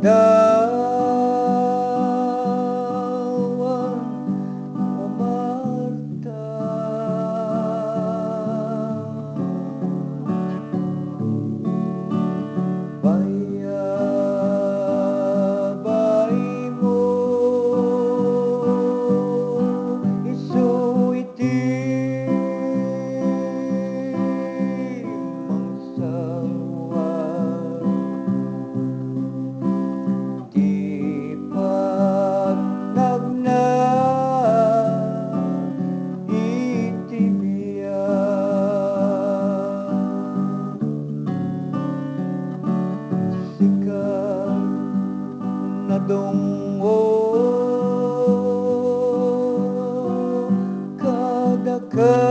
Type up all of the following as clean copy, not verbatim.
dawang umarta, bayabay mo isuitim ang sawa. Di pag sikat na dungo kadakaman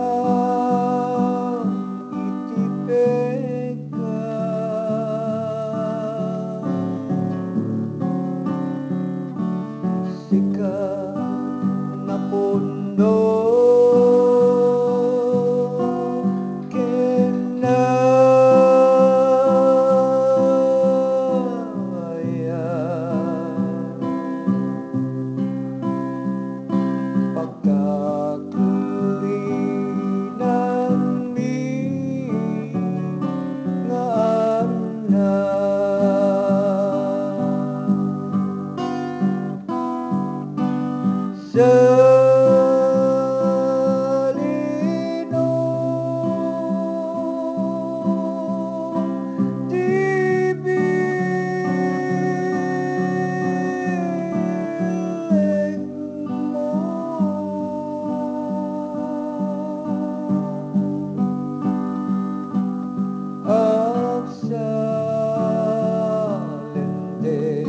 ilisinakang itipeka sikat na puno pagkakilinang mingaan na sa linong tibiling mo. Ang salinde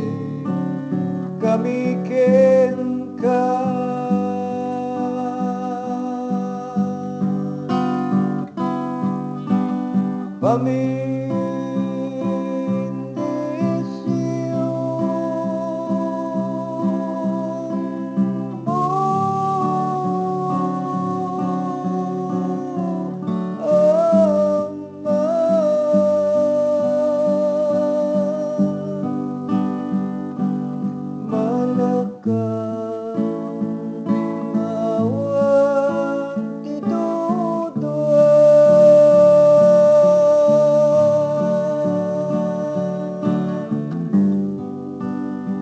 gamikin ka pamindisyon mo Malakang awang tituduan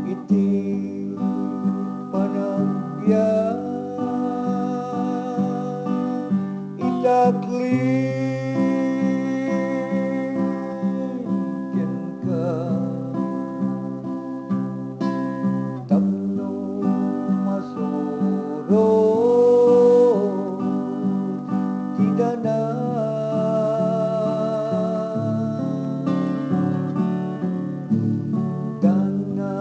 iti panagbiang idakliken ka tapno masurot ti dana nga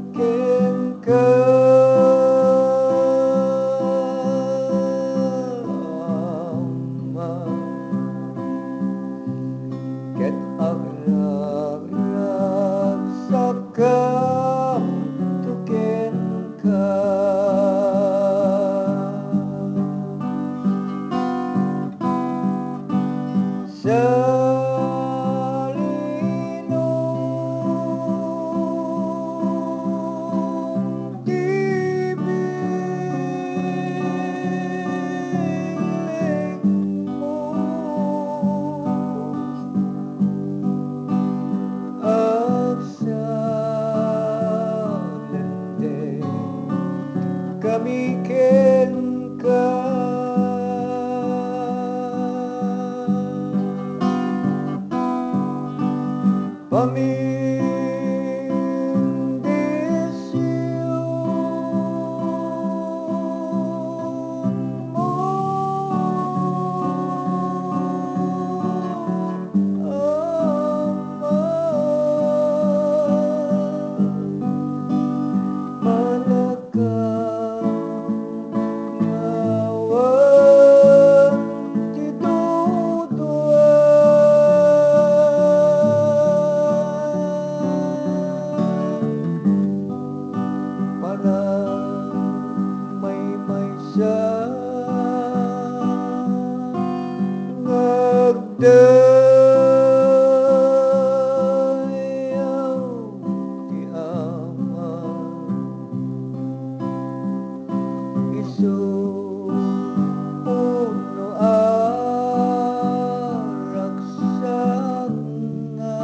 mabangken ka ket agragrak sakam tuken ka sa linong tibiling mo. Ang salinde gamikin ka pamindisyon mo Malakang sa ngagdayaw ti Ama isu puno aragsak nga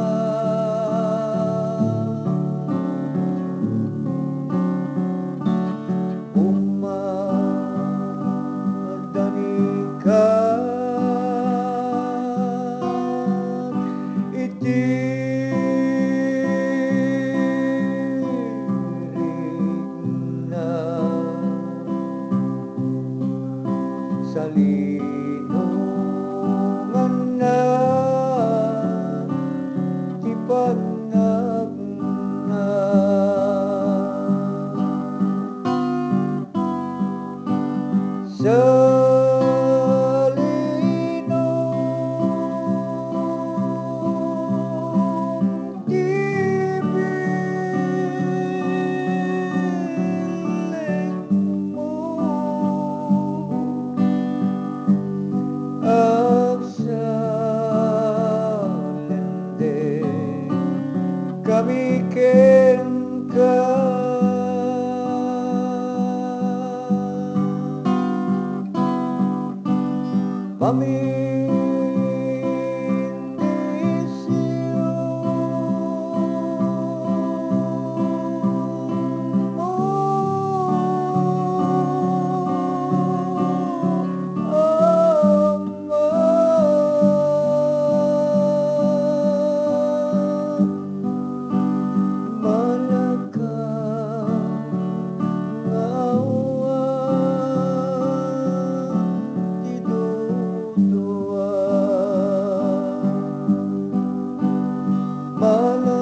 umadanikad iti rigna salinungan na ti panagna salinong tibiling mo agsalende kami ken ka maminisyon Malakaw